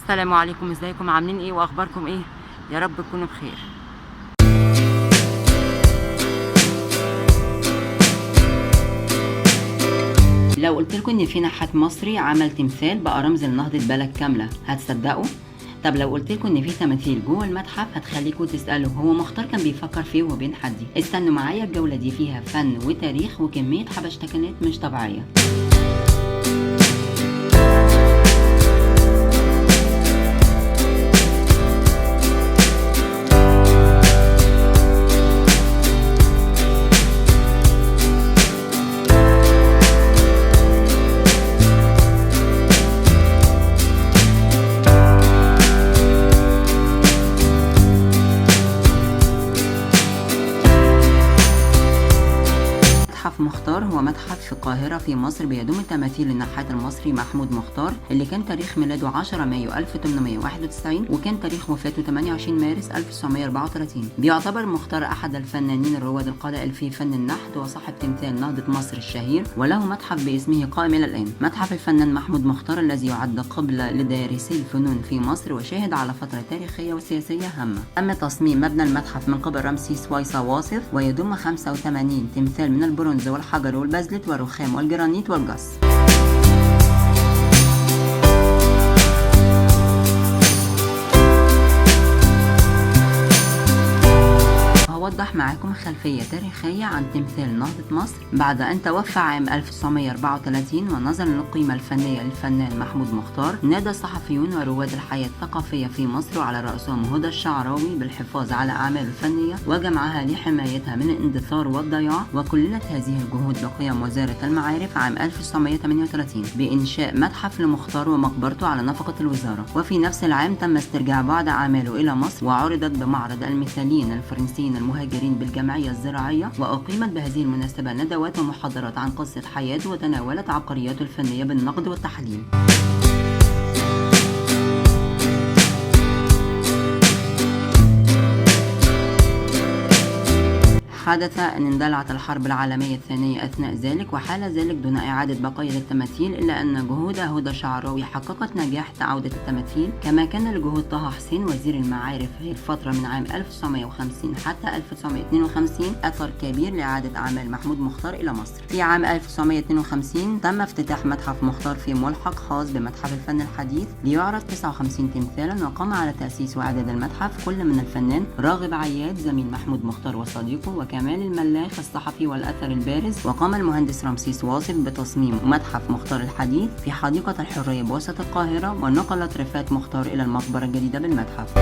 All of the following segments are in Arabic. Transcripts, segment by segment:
السلام عليكم، ازيكم عاملين ايه واخباركم ايه؟ يا رب تكونوا بخير. لو قلت لكم ان في نحات مصري عمل تمثال بقى رمز لنهضة بلد كاملة هتصدقوا؟ طب لو قلت لكم ان في تماثيل جوه المتحف هتخليكم تسالوا هو مختار كان بيفكر فيه وهو بينحت دي؟ استنوا معايا، الجولة دي فيها فن وتاريخ وكمية حبشتكنات مش طبيعية. متحف مختار هو متحف في القاهرة في مصر بيضم تماثيل النحات المصري محمود مختار اللي كان تاريخ ميلاده 10 مايو 1891 وكان تاريخ وفاته 28 مارس 1934. بيعتبر مختار أحد الفنانين الرواد القلائل في فن النحت وصاحب تمثال نهضة مصر الشهير، وله متحف باسمه قائم إلى الآن. متحف الفنان محمود مختار الذي يعد قبلة لدارسي الفنون في مصر وشاهد على فترة تاريخية وسياسية هامة. تم تصميم مبنى المتحف من قبل رمسيس وايصا واصف ويضم 85 تمثال من البرونز والحجر والبازلت والرخام والجرانيت والجص. هوضح معاكم خلفية تاريخية عن تمثال نهضة مصر بعد أن توفى عام 1934. ونظرا للقيمة الفنية للفنان محمود مختار نادى الصحفيون ورواد الحياة الثقافية في مصر وعلى رأسهم هدى الشعراوي بالحفاظ على أعماله الفنية وجمعها لحمايتها من الاندثار والضياع. وكللت هذه الجهود بقيام وزارة المعارف عام 1938 بإنشاء متحف لمختار ومقبرته على نفقة الوزارة. وفي نفس العام تم استرجاع بعض أعماله إلى مصر وعرضت بمعرض المثاليين الفرنسيين المهاجرين بالجمعية الزراعية. وأقيمت بهذه المناسبة ندوات ومحاضرات عن قصة حياته وتناولت عبقرياته الفنية بالنقد والتحليل. حدث أن اندلعت الحرب العالمية الثانية أثناء ذلك وحال ذلك دون إعادة بقية التماثيل، إلا أن جهود هدى شعراوي حققت نجاح عودة التماثيل، كما كان لجهود طه حسين وزير المعارف في الفترة من عام 1950 حتى 1952 أثر كبير لإعادة أعمال محمود مختار إلى مصر. في عام 1952 تم افتتاح متحف مختار في ملحق خاص بمتحف الفن الحديث ليعرض 59 تمثالا. وقام على تأسيس وإعداد المتحف كل من الفنان راغب عياد زميل محمود مختار وصديقه وكمال الملاخ الصحفي والأثر البارز. وقام المهندس رمسيس واصف بتصميم متحف مختار الحديث في حديقة الحرية بوسط القاهرة. ونقلت رفات مختار إلى المقبرة الجديدة بالمتحف.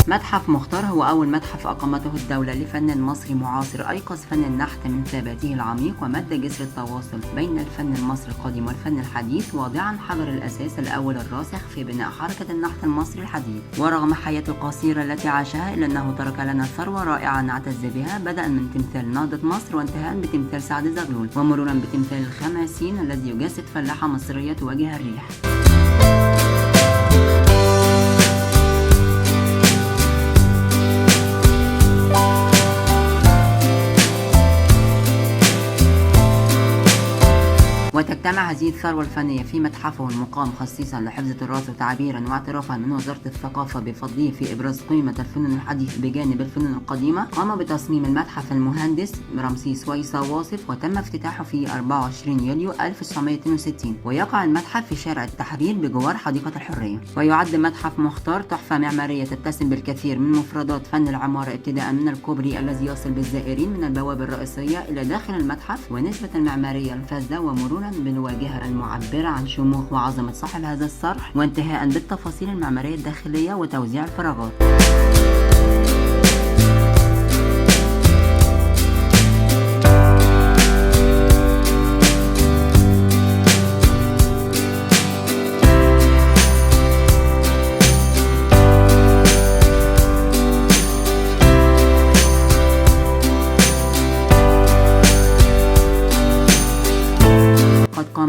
متحف مختار هو أول متحف أقامته الدولة لفنان مصري معاصر أيقظ فن النحت من ثباته العميق ومد جسر التواصل بين الفن المصري القديم والفن الحديث، واضعا حجر الأساس الأول الراسخ في بناء حركة النحت المصري الحديث. ورغم حياته القصيرة التي عاشها إلا أنه ترك لنا ثروة رائعة نعتز بها، بدءا من تمثال نهضة مصر وانتهاء بتمثال سعد زغلول ومرورا بتمثال الخماسين الذي يجسد فلاحة مصرية تواجه الريح. وتجتمع هذه الثروة الفنية في متحفه المقام خصيصا لحفظ التراث وتعبيرا واعترافا من وزارة الثقافة بفضله في إبراز قيمة الفنون الحديث بجانب الفنون القديمة. قام بتصميم المتحف المهندس رمسيس وايصا واصف وتم افتتاحه في 24 يوليو 1962. ويقع المتحف في شارع التحرير بجوار حديقة الحرية. ويعد متحف مختار تحفة معمارية تتسم بالكثير من مفردات فن العمارة، ابتداء من الكوبري الذي يصل بالزائرين من البوابة الرئيسية إلى داخل المتحف ونسبة المعمارية الفذة ومرورا بالواجهة المعبرة عن شموخ وعظمة صاحب هذا الصرح، وانتهاء بالتفاصيل المعمارية الداخلية وتوزيع الفراغات.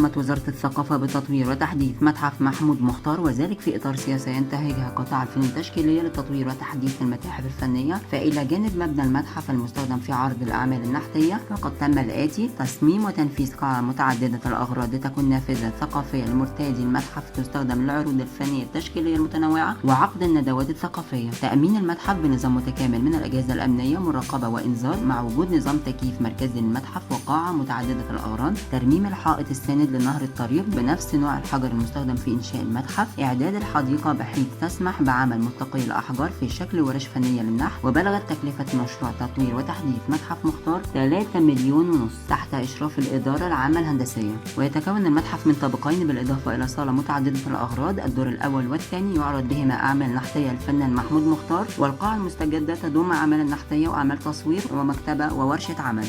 قامت وزارة الثقافة بتطوير وتحديث متحف محمود مختار، وذلك في إطار سياسة ينتهجها قطاع الفنون التشكيلية لتطوير وتحديث المتاحف الفنية. فإلى جانب مبنى المتحف المستخدم في عرض الأعمال النحتية، فقد تم الآتي: تصميم وتنفيذ قاعة متعددة الأغراض تكون نافذة ثقافية لمرتادي المتحف تستخدم للعروض الفنية التشكيلية المتنوعة وعقد الندوات الثقافية. تأمين المتحف بنظام متكامل من الأجهزة الأمنية، مراقبة وإنذار، مع وجود نظام تكييف مركزي للمتحف وقاعة متعددة الأغراض. ترميم الحائط الساند لنهر الطريق بنفس نوع الحجر المستخدم في إنشاء المتحف. إعداد الحديقة بحيث تسمح بعمل ملتقي الأحجار في شكل ورش فنية للنحت. وبلغت تكلفة مشروع تطوير وتحديث متحف مختار 3 مليون ونص تحت إشراف الإدارة العامة الهندسية. ويتكون المتحف من طابقين بالإضافة إلى صالة متعددة الأغراض. الدور الأول والثاني يعرض بهما أعمال نحتية الفنان محمود مختار، والقاعة المستجدة تضم أعمال نحتية وأعمال تصوير ومكتبة وورشة عمل.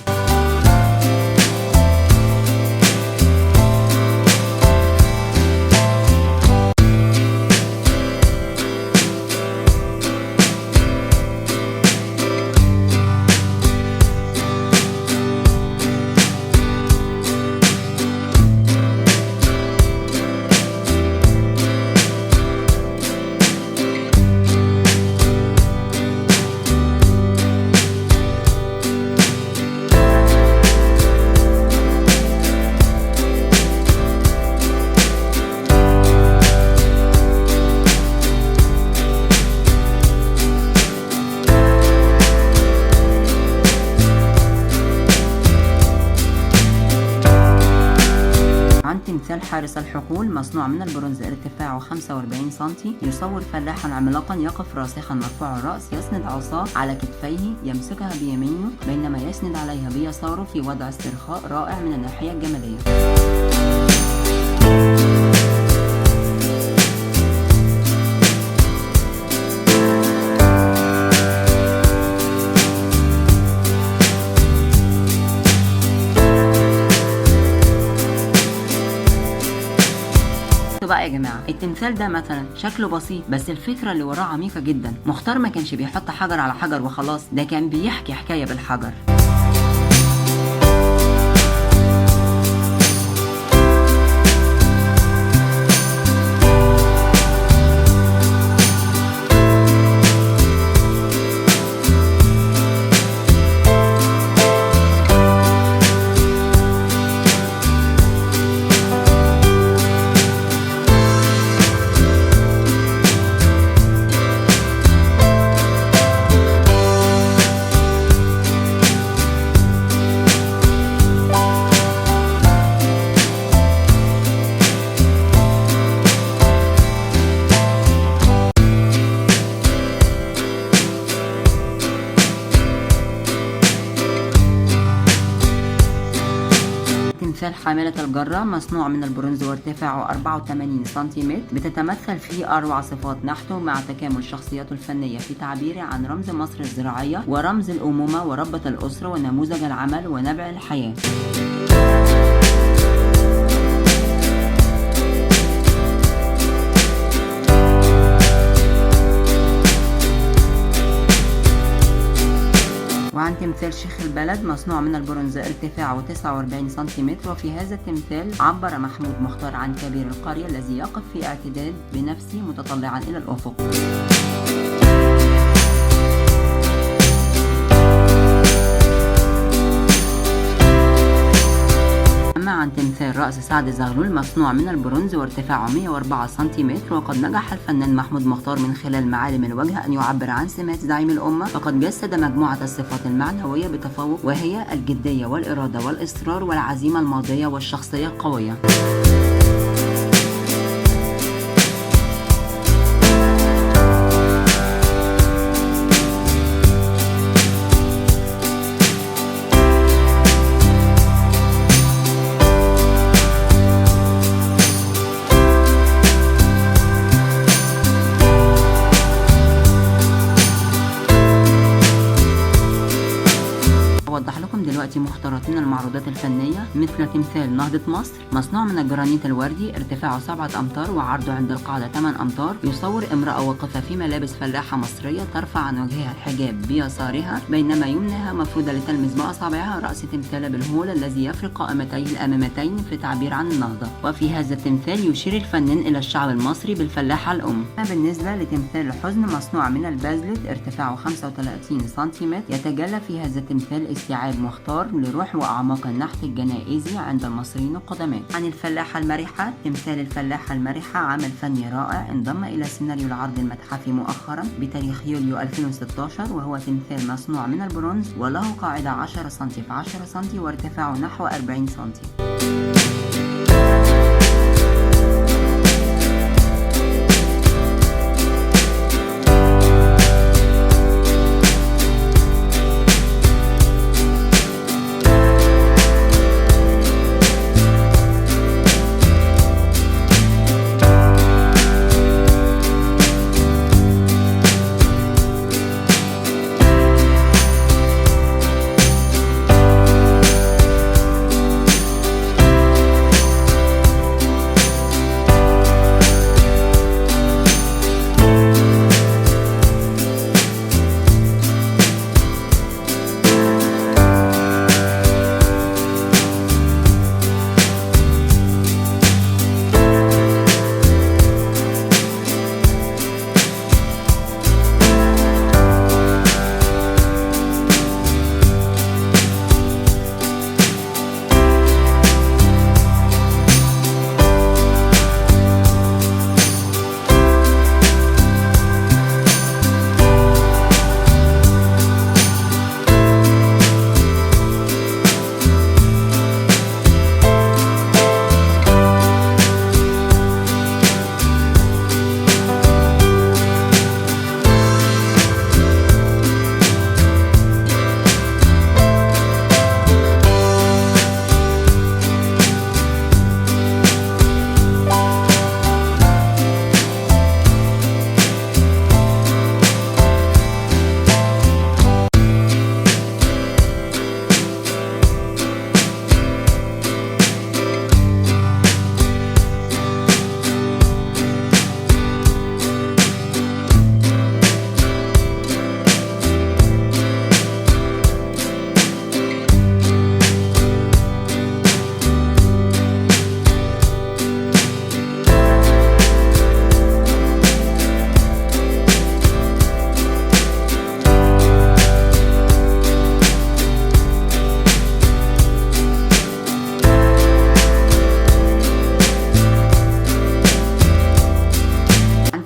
تمثال حارس الحقول مصنوع من البرونز ارتفاعه 45 سم، يصور فلاحا عملاقا يقف راسخا مرفوع الرأس، يسند عصاه على كتفيه، يمسكها بيمينه بينما يسند عليها بيساره في وضع استرخاء رائع من الناحية الجمالية. بقى يا جماعه، التمثال ده مثلا شكله بسيط بس الفكره اللي وراه عميقه جدا. مختار ما كانش بيحط حجر على حجر وخلاص، ده كان بيحكي حكايه بالحجر. تمثال حاملة الجرة مصنوع من البرونز وارتفاعه 84 سم، بتتمثل فيه أروع صفات نحته مع تكامل شخصياته الفنية في تعبيره عن رمز مصر الزراعية ورمز الأمومة وربة الأسرة ونموذج العمل ونبع الحياة. وعن تمثال شيخ البلد مصنوع من البرونز ارتفاعه 49 سم، وفي هذا التمثال عبر محمود مختار عن كبير القرية الذي يقف في اعتداد بنفسه متطلعا إلى الأفق. عن تمثال رأس سعد زغلول مصنوع من البرونز وارتفاعه 104 سم، وقد نجح الفنان محمود مختار من خلال معالم الوجه أن يعبر عن سمات زعيم الأمة، فقد جسد مجموعة الصفات المعنوية بتفوق، وهي الجدية والإرادة والإصرار والعزيمة الماضية والشخصية القوية. أوضح لكم لكم دلوقتي مختارات من المعروضات الفنية، مثل تمثال نهضة مصر مصنوع من الجرانيت الوردي، ارتفاعه 7 أمتار وعرضه عند القاعدة 8 أمتار، يصور امرأة واقفة في ملابس فلاحة مصرية ترفع عن وجهها الحجاب بيسارها، بينما يمناها مفرودة لتلمس بأصابعها رأس تمثال بالهول الذي يفرق قائمتيه الأمامتين في تعبير عن النهضة. وفي هذا التمثال يشير الفنان إلى الشعب المصري بالفلاحة الأم. بالنسبة لتمثال الحزن مصنوع من البازلت، ارتفاعه 35 سنتيمتر، يتجلى في هذا التمثال استيعاب مختار لروح وأعماق النحت الجنائزي عند المصريين القدماء. عن الفلاحة المرحة، تمثال الفلاحة المرحة عمل فني رائع انضم إلى سيناريو العرض المتحفي مؤخرا بتاريخ يوليو 2016، وهو تمثال مصنوع من البرونز وله قاعدة 10 سم في 10 سم وارتفاعه نحو 40 سم.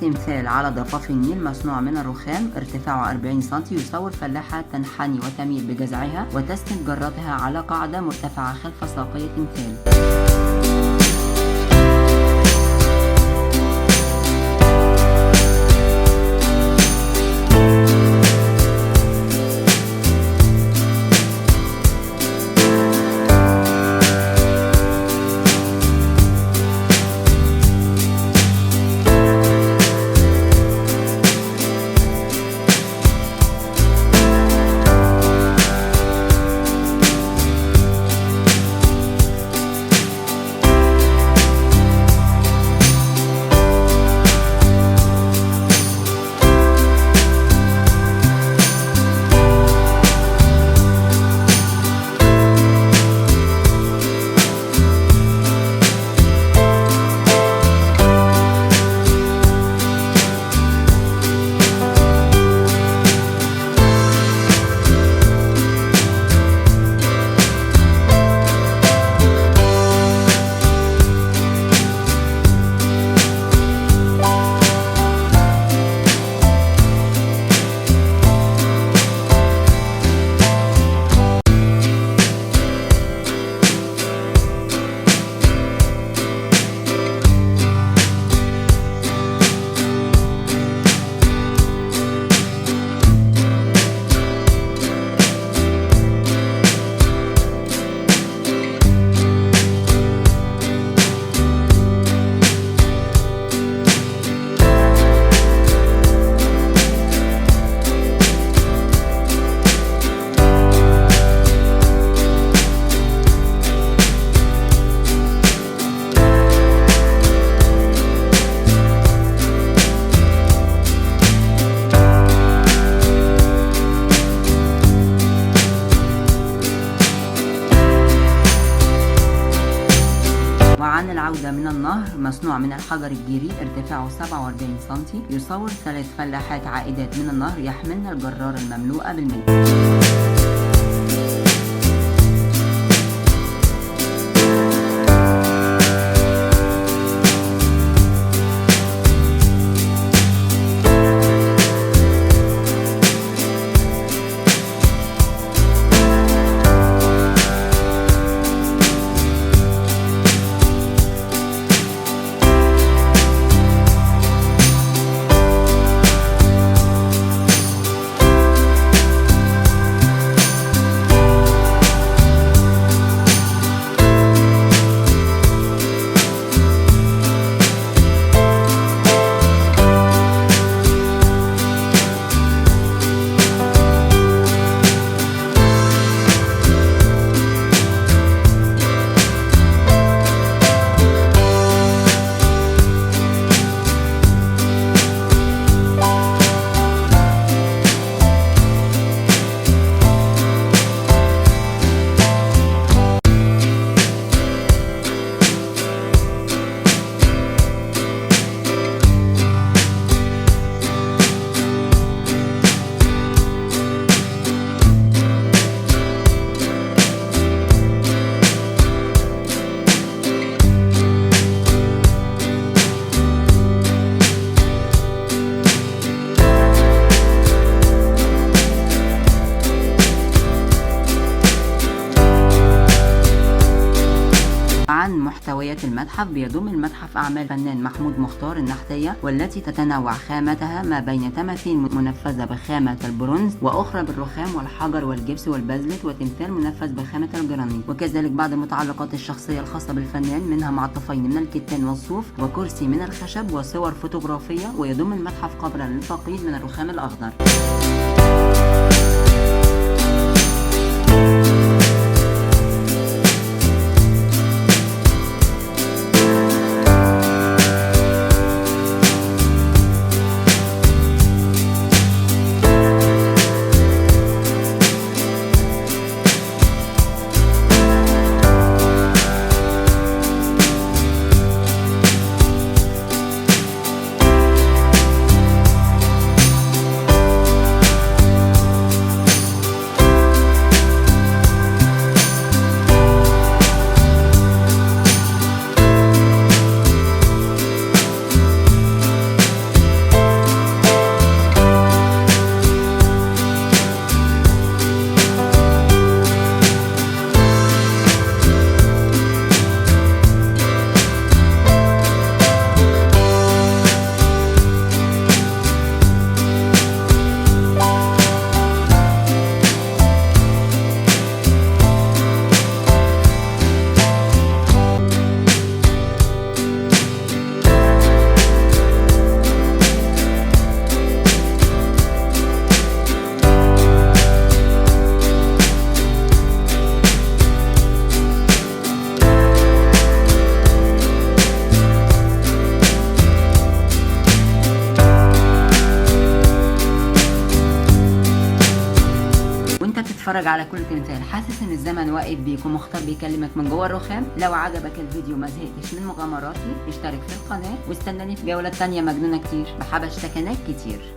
تمثال على ضفاف النيل مصنوع من الرخام، ارتفاعه 40 سم، يصور فلاحة تنحني وتميل بجذعها وتسند جراتها على قاعدة مرتفعة خلف ساقي التمثال. العودة من النهر مصنوع من الحجر الجيري ارتفاعه 47 سم، يصور 3 فلاحات عائدات من النهر يحملن الجرار المملوءة بالماء. عن محتويات المتحف، بيضم المتحف أعمال فنان محمود مختار النحتية، والتي تتنوع خامتها ما بين تماثيل منفذة بخامة البرونز، وأخرى بالرخام والحجر والجبس والبازلت، وتمثال منفذ بخامة الجرانيت، وكذلك بعض المتعلقات الشخصية الخاصة بالفنان منها معطفين من الكتان والصوف وكرسي من الخشب وصور فوتوغرافية. ويضم المتحف قبرا للفقيد من الرخام الأخضر. بتتفرج على كل تمثال حاسس ان الزمن واقف بيك ومختار بيكلمك من جوه الرخام؟ لو عجبك الفيديو ما زهقتش من مغامراتي اشترك في القناه واستناني في جولات تانية مجنونه كتير بحبشتكنات كتير.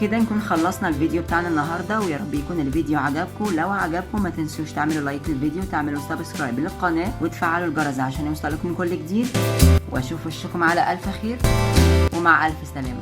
كده نكون خلصنا الفيديو بتاعنا النهارده، ويا رب يكون الفيديو عجبكم. لو عجبكم ما تنسوش تعملوا لايك للفيديو وتعملوا سبسكرايب للقناه وتفعلوا الجرس عشان يوصلكم كل جديد، واشوف وشكم على الف خير ومع الف سلامه.